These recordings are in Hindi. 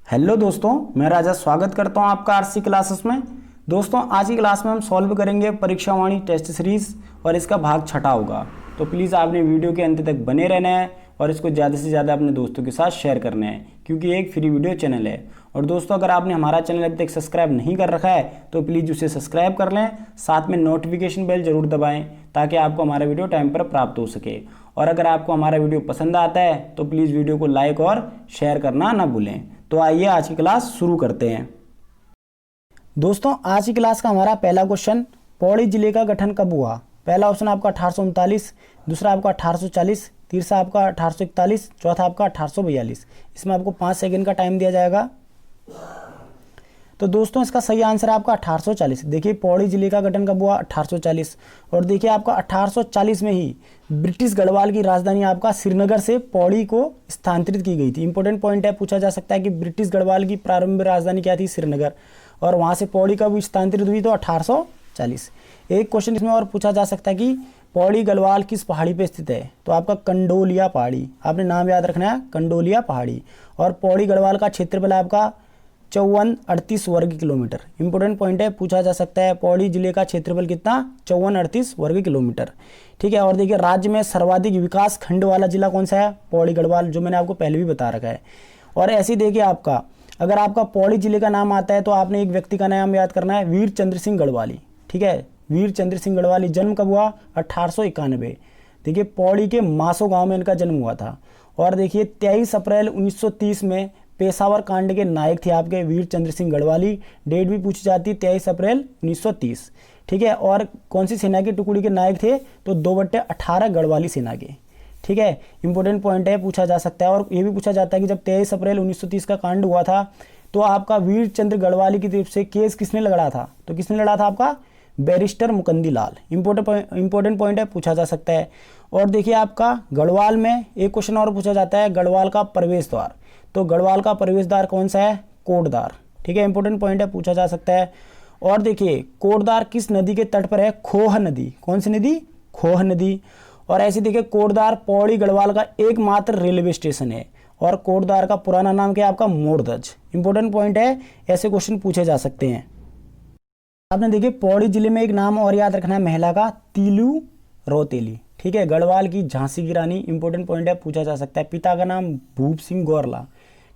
हेलो दोस्तों, मैं राजा स्वागत करता हूं आपका आरसी क्लासेस में। दोस्तों, आज की क्लास में हम सॉल्व करेंगे परीक्षावाणी टेस्ट सीरीज और इसका भाग 6 होगा। तो प्लीज़ आपने वीडियो के अंत तक बने रहना है और इसको ज़्यादा से ज़्यादा अपने दोस्तों के साथ शेयर करना है, क्योंकि एक फ्री वीडियो चैनल है। और दोस्तों, अगर आपने हमारा चैनल अभी तक सब्सक्राइब नहीं कर रखा है तो प्लीज़ उसे सब्सक्राइब कर लें, साथ में नोटिफिकेशन बेल जरूर दबाएँ ताकि आपको हमारा वीडियो टाइम पर प्राप्त हो सके। और अगर आपको हमारा वीडियो पसंद आता है तो प्लीज़ वीडियो को लाइक और शेयर करना ना भूलें। तो आइए आज की क्लास शुरू करते हैं। दोस्तों, आज की क्लास का हमारा पहला क्वेश्चन, पौड़ी जिले का गठन कब हुआ। पहला ऑप्शन आपका 1839, दूसरा आपका 1840, तीसरा आपका 1841, चौथा आपका 1842। इसमें आपको 5 सेकंड का टाइम दिया जाएगा। तो दोस्तों, इसका सही आंसर है आपका 1840। देखिए, पौड़ी जिले का गठन कब हुआ, 1840। और देखिए, आपका 1840 में ही ब्रिटिश गढ़वाल की राजधानी आपका श्रीनगर से पौड़ी को स्थानांतरित की गई थी। इंपॉर्टेंट पॉइंट है, पूछा जा सकता है कि ब्रिटिश गढ़वाल की प्रारंभिक राजधानी क्या थी, श्रीनगर, और वहां से पौड़ी कब स्थानांतरित हुई, तो 1840। एक क्वेश्चन इसमें और पूछा जा सकता है कि पौड़ी गढ़वाल किस पहाड़ी पे स्थित है, तो आपका कंडोलिया पहाड़ी, आपने नाम याद रखना है, कंडोलिया पहाड़ी। और पौड़ी गढ़वाल का क्षेत्रफल आपका 5438 वर्ग किलोमीटर। इंपॉर्टेंट पॉइंट है, पूछा जा सकता है पौड़ी जिले का क्षेत्रफल कितना, 5438 वर्ग किलोमीटर। ठीक है। और देखिए, राज्य में सर्वाधिक विकास खंड वाला जिला कौन सा है, पौड़ी गढ़वाल, जो मैंने आपको पहले भी बता रखा है। और ऐसे ही देखिए, आपका अगर आपका पौड़ी जिले का नाम आता है तो आपने एक व्यक्ति का नाम याद करना है, वीर चंद्र सिंह गढ़वाली। ठीक है, वीर चंद्र सिंह गढ़वाली। जन्म कब हुआ, 1891। देखिए, पौड़ी के मासो गांव में इनका जन्म हुआ था। और देखिए, 23 अप्रैल 1930 में पेशावर कांड के नायक थे आपके वीर चंद्र सिंह गढ़वाली। डेट भी पूछी जाती है, 23 अप्रैल 1930। ठीक है। और कौन सी सेना की टुकड़ी के नायक थे, तो 2/18 गढ़वाली सेना के। ठीक है, इंपॉर्टेंट पॉइंट है, पूछा जा सकता है। और ये भी पूछा जाता है कि जब 23 अप्रैल 1930 का कांड हुआ था तो आपका वीर चंद्र गढ़वाली की तरफ से केस किसने लड़ा था, तो किसने लड़ा था, आपका बैरिस्टर मुकंदी लाल। इंपॉर्टेंट पॉइंट है, पूछा जा सकता है। और देखिए, आपका गढ़वाल में एक क्वेश्चन और पूछा जाता है, गढ़वाल का प्रवेश द्वार, तो गढ़वाल का प्रवेश द्वार कौन सा है, कोटद्वार। ठीक है, इंपॉर्टेंट पॉइंट है, पूछा जा सकता है। और देखिए, कोटद्वार किस नदी के तट पर है, खोह नदी। कौन सी नदी, खोह नदी। और ऐसे देखिए, कोटद्वार पौड़ी गढ़वाल का एकमात्र रेलवे स्टेशन है। और कोटद्वार का पुराना नाम क्या है, आपका मोरदज। इंपॉर्टेंट पॉइंट है, ऐसे क्वेश्चन पूछे जा सकते हैं। आपने देखिए, पौड़ी जिले में एक नाम और याद रखना है, महिला का, तीलू रोतेली। ठीक है, गढ़वाल की झांसी की रानी। इंपॉर्टेंट पॉइंट है, पूछा जा सकता है। पिता का नाम भूप सिंह गौरला।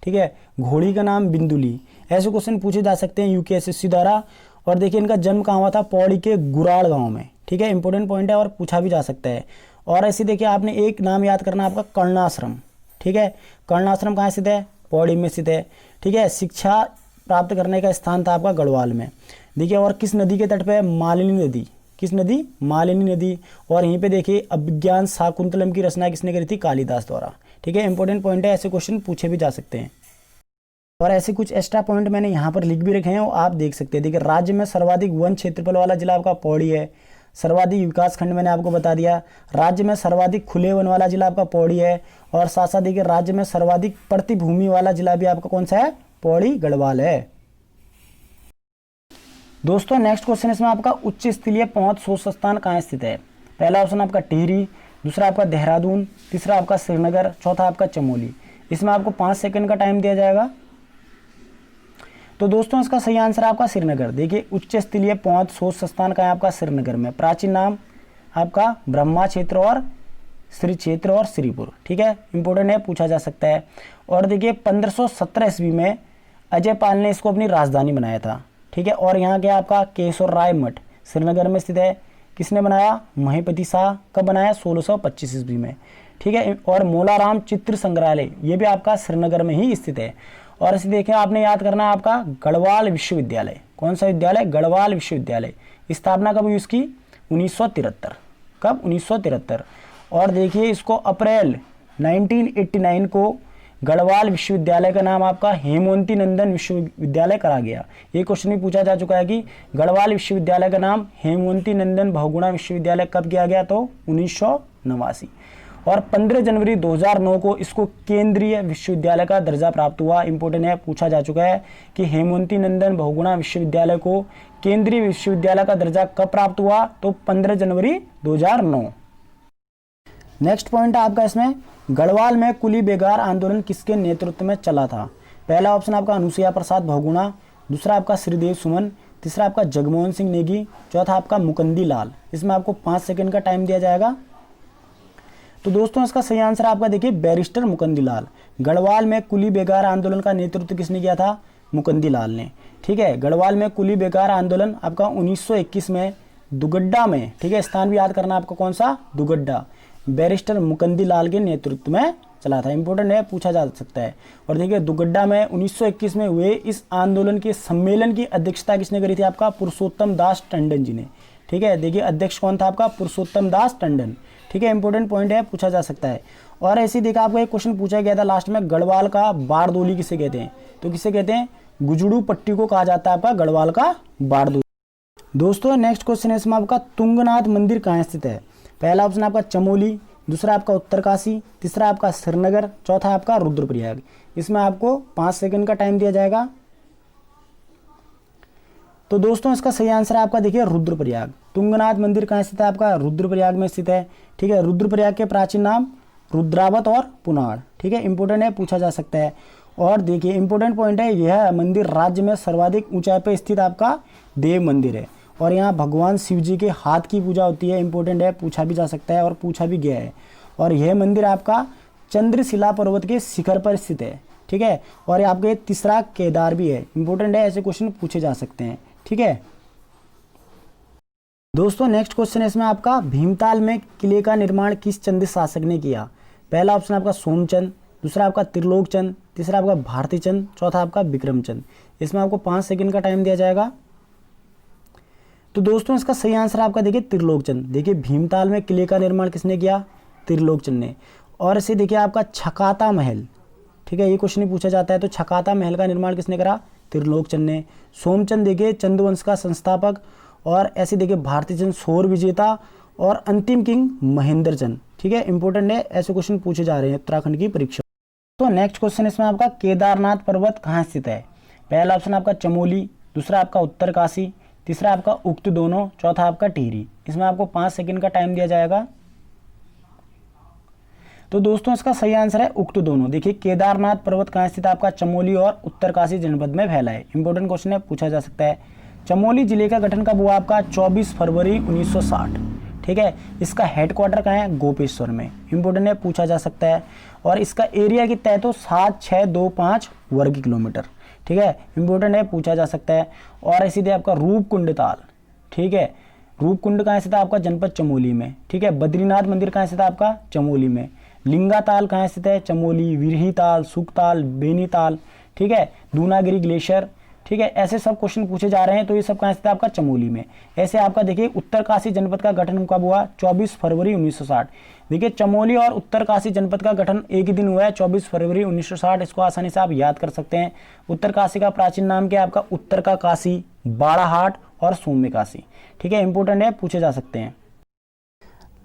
ठीक है, घोड़ी का नाम बिंदुली। ऐसे क्वेश्चन पूछे जा सकते हैं यूकेएसएससी द्वारा। और देखिए, इनका जन्म कहाँ हुआ था, पौड़ी के गुराड़ गांव में। ठीक है, इंपॉर्टेंट पॉइंट है और पूछा भी जा सकता है। और ऐसे देखिए, आपने एक नाम याद करना, आपका कर्णाश्रम। ठीक है, कर्णाश्रम कहाँ स्थित है, पौड़ी में स्थित है। ठीक है, शिक्षा प्राप्त करने का स्थान था आपका गढ़वाल में। देखिए, और किस नदी के तट पे है, मालिनी नदी। किस नदी, मालिनी नदी। और यहीं पे देखिए, अभिज्ञान शाकुंतलम की रचना किसने करी थी, कालिदास द्वारा। ठीक है, इंपॉर्टेंट पॉइंट है, ऐसे क्वेश्चन पूछे भी जा सकते हैं। और ऐसे कुछ एक्स्ट्रा पॉइंट मैंने यहाँ पर लिख भी रखे हैं, और आप देख सकते हैं। देखिए, राज्य में सर्वाधिक वन क्षेत्रफल वाला जिला आपका पौड़ी है। सर्वाधिक विकास खंड मैंने आपको बता दिया। राज्य में सर्वाधिक खुले वन वाला जिला आपका पौड़ी है। और साथ साथ देखिए, राज्य में सर्वाधिक प्रतिभूमि वाला जिला भी आपका कौन सा है, पौड़ी गढ़वाल है। दोस्तों, नेक्स्ट क्वेश्चन इसमें आपका उच्च स्तरीय पहुंच शोध संस्थान कहाँ स्थित है। पहला ऑप्शन आपका टिहरी, दूसरा आपका देहरादून, तीसरा आपका श्रीनगर, चौथा आपका चमोली। इसमें आपको 5 सेकंड का टाइम दिया जाएगा। तो दोस्तों, इसका सही आंसर आपका श्रीनगर। देखिए, उच्च स्तरीय पहुंच शोध संस्थान का है आपका श्रीनगर में। प्राचीन नाम आपका ब्रह्मा क्षेत्र और श्री क्षेत्र और श्रीपुर। ठीक है, इंपॉर्टेंट है, पूछा जा सकता है। और देखिए, 1517 ईस्वी में अजय पाल ने इसको अपनी राजधानी बनाया था। ठीक है, और यहाँ क्या आपका केशवर राय मठ श्रीनगर में स्थित है। किसने बनाया, महीपति शाह। कब बनाया, 1625 ईस्वी में। ठीक है, और मोलाराम चित्र संग्रहालय ये भी आपका श्रीनगर में ही स्थित है। और इसे देखें, आपने याद करना है आपका गढ़वाल विश्वविद्यालय। कौन सा विद्यालय, गढ़वाल विश्वविद्यालय। स्थापना कब हुई उसकी, 1973। कब, 1973। और देखिए, इसको अप्रैल 1989 को गढ़वाल विश्वविद्यालय का नाम आपका हेमवती नंदन विश्वविद्यालय करा गया। ये क्वेश्चन भी पूछा जा चुका है कि गढ़वाल विश्वविद्यालय का नाम हेमवती नंदन बहुगुणा विश्वविद्यालय कब किया गया, तो 1989। और 15 जनवरी 2009 को इसको केंद्रीय विश्वविद्यालय का दर्जा प्राप्त हुआ। इंपॉर्टेंट है, पूछा जा चुका है कि हेमवती नंदन बहुगुणा विश्वविद्यालय को केंद्रीय विश्वविद्यालय का दर्जा कब प्राप्त हुआ, तो 15 जनवरी 2009। नेक्स्ट पॉइंट है आपका इसमें, गढ़वाल में कुली बेगार आंदोलन किसके नेतृत्व में चला था। पहला ऑप्शन आपका अनुसुईया प्रसाद बहुगुणा, दूसरा आपका श्रीदेव सुमन, तीसरा आपका जगमोहन सिंह नेगी, चौथा आपका मुकुंदी लाल। इसमें आपको 5 सेकंड का टाइम दिया जाएगा। तो दोस्तों इसका सही आंसर आपका देखिए बैरिस्टर मुकुंदी लाल। गढ़वाल में कुली बेगार आंदोलन का नेतृत्व किसने किया था? मुकुंदी लाल ने। ठीक है, गढ़वाल में कुली बेगार आंदोलन आपका 1921 में दुगड्डा में, ठीक है, स्थान भी याद करना आपको कौन सा? दुगड्डा, बैरिस्टर मुकुंदी लाल के नेतृत्व में चला था। इंपॉर्टेंट है, पूछा जा सकता है। और देखिए दुगड्डा में 1921 में हुए इस आंदोलन के सम्मेलन की अध्यक्षता किसने करी थी? आपका पुरुषोत्तम दास टंडन जी ने। ठीक है, देखिए अध्यक्ष कौन था? आपका पुरुषोत्तम दास टंडन। ठीक है, इंपॉर्टेंट पॉइंट है, पूछा जा सकता है। और ऐसे ही देखा आपको एक क्वेश्चन पूछा गया था लास्ट में, गढ़वाल का बारदोली किसे कहते हैं? तो किसे कहते हैं? गुजड़ू पट्टी को कहा जाता है आपका गढ़वाल का बारदोली। दोस्तों नेक्स्ट क्वेश्चन है इसमें आपका, तुंगनाथ मंदिर कहाँ स्थित है? पहला ऑप्शन आपका चमोली, दूसरा आपका उत्तरकाशी, तीसरा आपका श्रीनगर, चौथा आपका रुद्रप्रयाग। इसमें आपको 5 सेकंड का टाइम दिया जाएगा। तो दोस्तों इसका सही आंसर है आपका देखिए रुद्रप्रयाग। तुंगनाथ मंदिर कहाँ स्थित है? आपका रुद्रप्रयाग में स्थित है। ठीक है, रुद्रप्रयाग के प्राचीन नाम रुद्रावत और पुनाड़। ठीक है, इंपोर्टेंट है, पूछा जा सकता है। और देखिए इंपोर्टेंट पॉइंट है, यह मंदिर राज्य में सर्वाधिक ऊंचाई पर स्थित आपका देव मंदिर है और यहाँ भगवान शिव जी के हाथ की पूजा होती है। इंपॉर्टेंट है, पूछा भी जा सकता है और पूछा भी गया है। और यह मंदिर आपका चंद्रशिला पर्वत के शिखर पर स्थित है। ठीक है, और आपके तीसरा केदार भी है। इंपॉर्टेंट है, ऐसे क्वेश्चन पूछे जा सकते हैं। ठीक है दोस्तों नेक्स्ट क्वेश्चन है इसमें आपका, भीमताल में किले का निर्माण किस चंद शासक ने किया? पहला ऑप्शन आपका सोमचंद, दूसरा आपका त्रिलोकचंद, तीसरा आपका भारतीचंद, चौथा आपका विक्रमचंद। इसमें आपको 5 सेकंड का टाइम दिया जाएगा। तो दोस्तों इसका सही आंसर आपका देखिए त्रिलोकचंद। देखिए भीमताल में किले का निर्माण किसने किया? त्रिलोकचंद ने। और इसे देखिए आपका छकाता महल, ठीक है, ये क्वेश्चन ही पूछा जाता है। तो छकाता महल का निर्माण किसने करा? त्रिलोकचंद ने। सोमचंद देखिए चंद्रवंश का संस्थापक, और ऐसे देखिए भारतीचंद सौर विजेता, और अंतिम किंग महेंद्र चंद। ठीक है, इंपॉर्टेंट है, ऐसे क्वेश्चन पूछे जा रहे हैं उत्तराखंड की परीक्षा। तो नेक्स्ट क्वेश्चन इसमें आपका, केदारनाथ पर्वत कहाँ स्थित है? पहला ऑप्शन आपका चमोली, दूसरा आपका उत्तरकाशी, तीसरा आपका उक्त दोनों, चौथा आपका टिहरी। इसमें आपको 5 सेकंड का टाइम दिया जाएगा। तो दोस्तों इसका सही आंसर है उक्त दोनों। देखिए केदारनाथ पर्वत कहाँ स्थित है? आपका चमोली और उत्तरकाशी जनपद में फैला है। इंपॉर्टेंट क्वेश्चन है, पूछा जा सकता है। चमोली जिले का गठन कब हुआ? आपका 24 फरवरी 1960। ठीक है, इसका हेडक्वार्टर कहाँ है? गोपेश्वर में। इंपॉर्टेंट है, पूछा जा सकता है। और इसका एरिया कितना है? तो 7625 वर्ग किलोमीटर। ठीक है, इंपॉर्टेंट है, पूछा जा सकता है। और ऐसे आपका रूपकुंड ताल, ठीक है, रूपकुंड कहाँ स्थित है? आपका जनपद चमोली में। ठीक है, बद्रीनाथ मंदिर कहाँ स्थित है? आपका चमोली में। लिंगा ताल कहाँ स्थित है? चमोली। विरही ताल, सुखताल, बेनी ताल, ठीक है, दूनागिरी ग्लेशियर। ठीक है, ऐसे सब क्वेश्चन पूछे जा रहे हैं। तो ये सब कहाँ स्थित है? आपका चमोली में। ऐसे आपका देखिए उत्तरकाशी जनपद का गठन कब हुआ? 24 फरवरी 1960। देखिए चमोली और उत्तरकाशी जनपद का गठन एक ही दिन हुआ है, 24 फरवरी 1960। इसको आसानी से आप याद कर सकते हैं। उत्तरकाशी का प्राचीन नाम क्या है? आपका उत्तर का काशी, बाड़ाहाट और सौम्य काशी। ठीक है, इंपॉर्टेंट है, पूछे जा सकते हैं।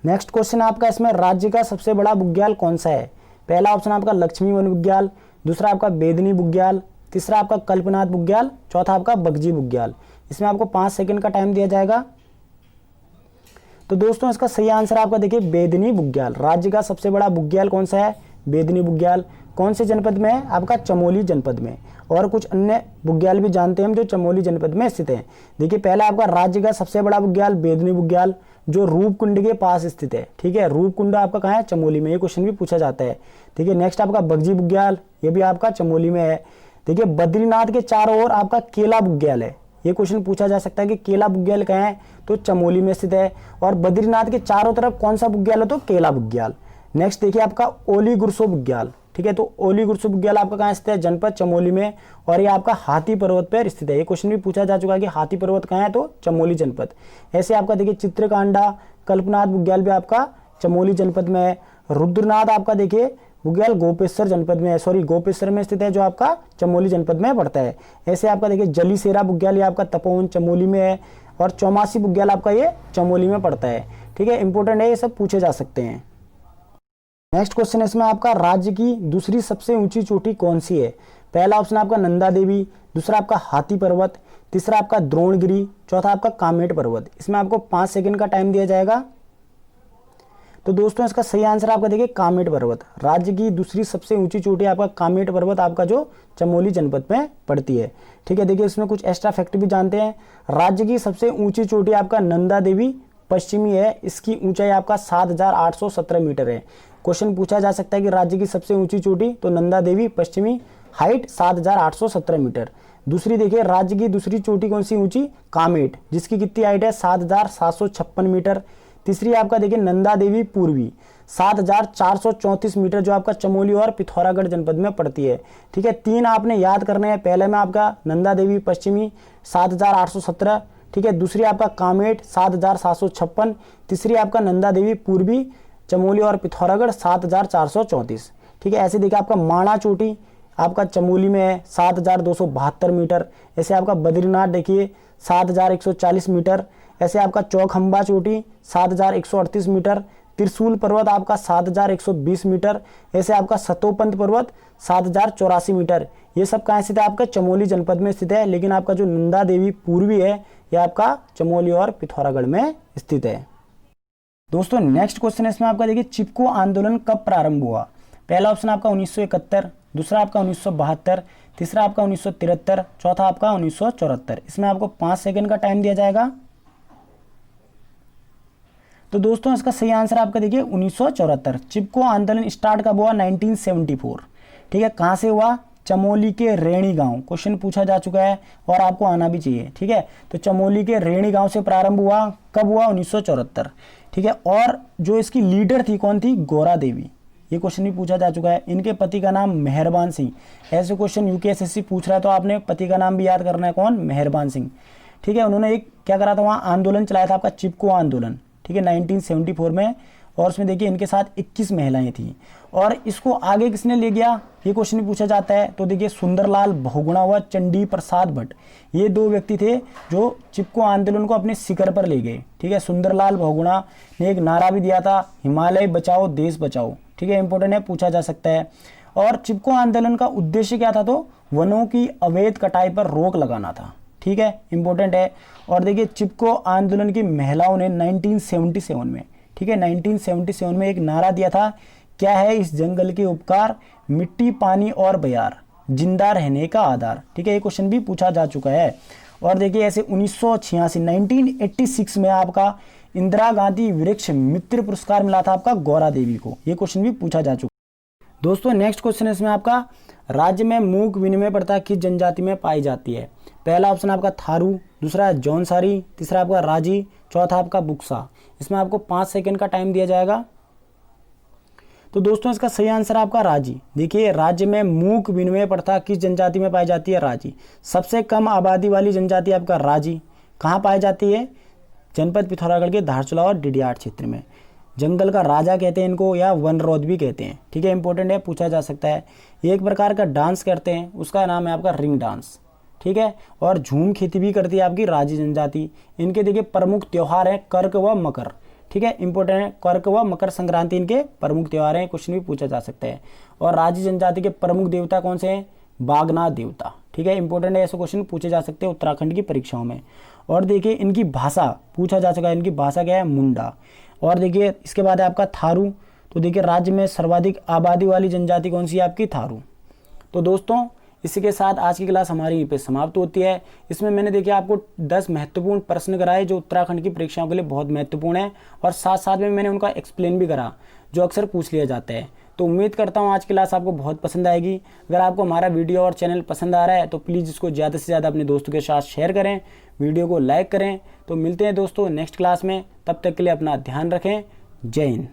नेक्स्ट क्वेश्चन आपका इसमें, राज्य का सबसे बड़ा बुग्याल कौन सा है? पहला ऑप्शन आपका लक्ष्मी वन बुग्याल, दूसरा आपका बेदनी बुग्याल, तीसरा आपका कल्पनाथ बुग्याल, चौथा आपका बगजी बुग्याल। इसमें आपको 5 सेकंड का टाइम दिया जाएगा। तो दोस्तों इसका सही आंसर आपका देखिए बेदनी बुग्याल। राज्य का सबसे बड़ा बुग्याल कौन सा है? बेदनी बुग्याल। कौन से जनपद में है? आपका चमोली जनपद में। और कुछ अन्य बुग्याल भी जानते हैं हम जो चमोली जनपद में स्थित हैं। देखिए पहला आपका राज्य का सबसे बड़ा बुग्याल बेदनी बुग्याल, जो रूपकुंड के पास स्थित है। ठीक है, रूपकुंड आपका कहाँ है? चमोली में। ये क्वेश्चन भी पूछा जाता है। ठीक है, नेक्स्ट आपका बगजी बुग्याल, ये भी आपका चमोली में है। देखिए बद्रीनाथ के चारों ओर आपका केला बुग्याल है। ये क्वेश्चन पूछा जा सकता है कि केला बुग्याल कहाँ है? तो चमोली में स्थित है। और बद्रीनाथ के चारों तरफ कौन सा बुग्याल है? तो केला बुग्याल। नेक्स्ट देखिए आपका ओली गुरसो बुग्याल। ठीक है, तो ओली गुरसो बुग्याल आपका कहाँ स्थित है? जनपद चमोली में। और ये आपका हाथी पर्वत पर स्थित है। ये क्वेश्चन भी पूछा जा चुका है कि हाथी पर्वत कहाँ है? तो चमोली जनपद। ऐसे आपका देखिए चित्रकांडा, कल्पनाथ बुग्याल भी आपका चमोली जनपद में है। रुद्रनाथ आपका देखिए बुग्याल गोपेश्वर जनपद में है, सॉरी गोपेश्वर में स्थित है, जो आपका चमोली जनपद में पड़ता है। ऐसे आपका देखिए जलीसेरा बुग्याल ये आपका तपोवन चमोली में है। और चौमासी बुग्याल आपका ये चमोली में पड़ता है। ठीक है, इंपॉर्टेंट है, ये सब पूछे जा सकते हैं। नेक्स्ट क्वेश्चन इसमें आपका, राज्य की दूसरी सबसे ऊंची चोटी कौन सी है? पहला ऑप्शन आपका नंदा देवी, दूसरा आपका हाथी पर्वत, तीसरा आपका द्रोणगिरी, चौथा आपका कामेट पर्वत। इसमें आपको 5 सेकंड का टाइम दिया जाएगा। तो दोस्तों इसका सही आंसर आपका देखिए कामेट पर्वत। राज्य की दूसरी सबसे ऊंची चोटी आपका कामेट पर्वत आपका जो चमोली जनपद में पड़ती है। ठीक है, देखिए इसमें कुछ एक्स्ट्रा फैक्ट भी जानते हैं। राज्य की सबसे ऊंची चोटी आपका नंदा देवी पश्चिमी है, इसकी ऊंचाई आपका 7,817 मीटर है। क्वेश्चन पूछा जा सकता है कि राज्य की सबसे ऊंची चोटी, तो नंदा देवी पश्चिमी, हाइट 7,817 मीटर। दूसरी देखिए राज्य की दूसरी चोटी कौन सी ऊंची, कामेट, जिसकी कितनी हाइट है 7,756 मीटर। तीसरी आपका देखिए नंदा देवी पूर्वी 7,434 मीटर, जो आपका चमोली और पिथौरागढ़ जनपद में पड़ती है। ठीक है, तीन आपने याद करने हैं। पहले में आपका नंदा देवी पश्चिमी 7,817, ठीक है, दूसरी आपका कामेट 7,756, तीसरी आपका नंदा देवी पूर्वी चमोली और पिथौरागढ़ 7,434। ठीक है, ऐसे देखिए आपका माणा चोटी आपका चमोली में है 7,272 मीटर। ऐसे आपका बद्रीनाथ देखिए 7,140 मीटर। ऐसे आपका चौखंबा चोटी 7,138 मीटर। त्रिशूल पर्वत आपका 7,120 मीटर। ऐसे आपका सतोपंत पर्वत 7,084 मीटर। ये सब कहाँ स्थित है, आपका चमोली जनपद में स्थित है। लेकिन आपका जो नंदा देवी पूर्वी है यह आपका चमोली और पिथौरागढ़ में स्थित है। दोस्तों नेक्स्ट क्वेश्चन है इसमें आपका देखिए चिपको आंदोलन कब प्रारंभ हुआ। पहला ऑप्शन आपका 1971, दूसरा आपका 1972, तीसरा आपका 1973, चौथा आपका 1974। इसमें आपको 5 सेकंड का टाइम दिया जाएगा। तो दोस्तों इसका सही आंसर आपका देखिए 1974। चिपको आंदोलन स्टार्ट कब हुआ, 1974। ठीक है, कहां से हुआ, चमोली के रेणी गांव। क्वेश्चन पूछा जा चुका है और आपको आना भी चाहिए। ठीक है, तो चमोली के रेणी गांव से प्रारंभ हुआ, कब हुआ, 1974। ठीक है, और जो इसकी लीडर थी कौन थी, गौरा देवी। ये क्वेश्चन भी पूछा जा चुका है। इनके पति का नाम मेहरबान सिंह। ऐसे क्वेश्चन यूकेएसएससी पूछ रहा है तो आपने पति का नाम भी याद करना है, कौन, मेहरबान सिंह। ठीक है, उन्होंने एक क्या करा था, वहाँ आंदोलन चलाया था आपका चिपको आंदोलन। ठीक है, 1974 में। और उसमें देखिए इनके साथ 21 महिलाएं थी। और इसको आगे किसने ले गया, ये क्वेश्चन भी पूछा जाता है। तो देखिए सुंदरलाल बहुगुणा व चंडी प्रसाद भट्ट, ये दो व्यक्ति थे जो चिपको आंदोलन को अपने शिखर पर ले गए। ठीक है, सुंदरलाल बहुगुणा ने एक नारा भी दिया था, हिमालय बचाओ देश बचाओ। ठीक है, इंपॉर्टेंट है, पूछा जा सकता है। और चिपको आंदोलन का उद्देश्य क्या था, तो वनों की अवैध कटाई पर रोक लगाना था। ठीक है, इंपॉर्टेंट है। और देखिए चिपको आंदोलन की महिलाओं ने 1977 में, ठीक है, 1977 में एक नारा दिया था, क्या है इस जंगल के उपकार, मिट्टी पानी और बयार, जिंदा रहने का आधार। ठीक है, ये क्वेश्चन भी पूछा जा चुका है। और देखिए ऐसे 1986 में आपका इंदिरा गांधी वृक्ष मित्र पुरस्कार मिला था आपका गौरा देवी को। ये क्वेश्चन भी पूछा जा चुका है। दोस्तों नेक्स्ट क्वेश्चन है इसमें आपका, राज्य में मूक विनिमय प्रथा किस जनजाति में पाई जाती है। पहला ऑप्शन आपका थारू, दूसरा जौनसारी, तीसरा आपका राजी, चौथा आपका बुक्सा। इसमें आपको 5 सेकंड का टाइम दिया जाएगा। तो दोस्तों इसका सही आंसर आपका राजी। देखिए राज्य में मूक विनिमय प्रथा किस जनजाति में पाई जाती है, राजी। सबसे कम आबादी वाली जनजाति आपका राजी। कहाँ पाई जाती है, जनपद पिथौरागढ़ के धारचूला और डिडियाट क्षेत्र में। जंगल का राजा कहते हैं इनको, या वनरोध भी कहते हैं। ठीक है, इंपॉर्टेंट है, पूछा जा सकता है। ये एक प्रकार का डांस करते हैं, उसका नाम है आपका रिंग डांस। ठीक है, और झूम खेती भी करती है आपकी राजी जनजाति। इनके देखिए प्रमुख त्योहार है कर्क व मकर। ठीक है, इंपॉर्टेंट है, कर्क व मकर संक्रांति इनके प्रमुख त्योहार हैं। क्वेश्चन भी पूछा जा सकता है। और राजी जनजाति के प्रमुख देवता कौन से हैं, बागनाथ देवता। ठीक है, इंपॉर्टेंट है, ऐसे क्वेश्चन पूछे जा सकते हैं उत्तराखंड की परीक्षाओं में। और देखिए इनकी भाषा पूछा जा चुका है, इनकी भाषा क्या है, मुंडा। और देखिए इसके बाद है आपका थारू। तो देखिए राज्य में सर्वाधिक आबादी वाली जनजाति कौन सी है, आपकी थारू। तो दोस्तों इसी के साथ आज की क्लास हमारी यहीं पे समाप्त होती है। इसमें मैंने देखिए आपको 10 महत्वपूर्ण प्रश्न कराए जो उत्तराखंड की परीक्षाओं के लिए बहुत महत्वपूर्ण है, और साथ साथ में मैंने उनका एक्सप्लेन भी करा जो अक्सर पूछ लिया जाता है। तो उम्मीद करता हूँ आज की क्लास आपको बहुत पसंद आएगी। अगर आपको हमारा वीडियो और चैनल पसंद आ रहा है तो प्लीज़ इसको ज़्यादा से ज़्यादा अपने दोस्तों के साथ शेयर करें, वीडियो को लाइक करें। तो मिलते हैं दोस्तों नेक्स्ट क्लास में, तब तक के लिए अपना ध्यान रखें। जय हिंद।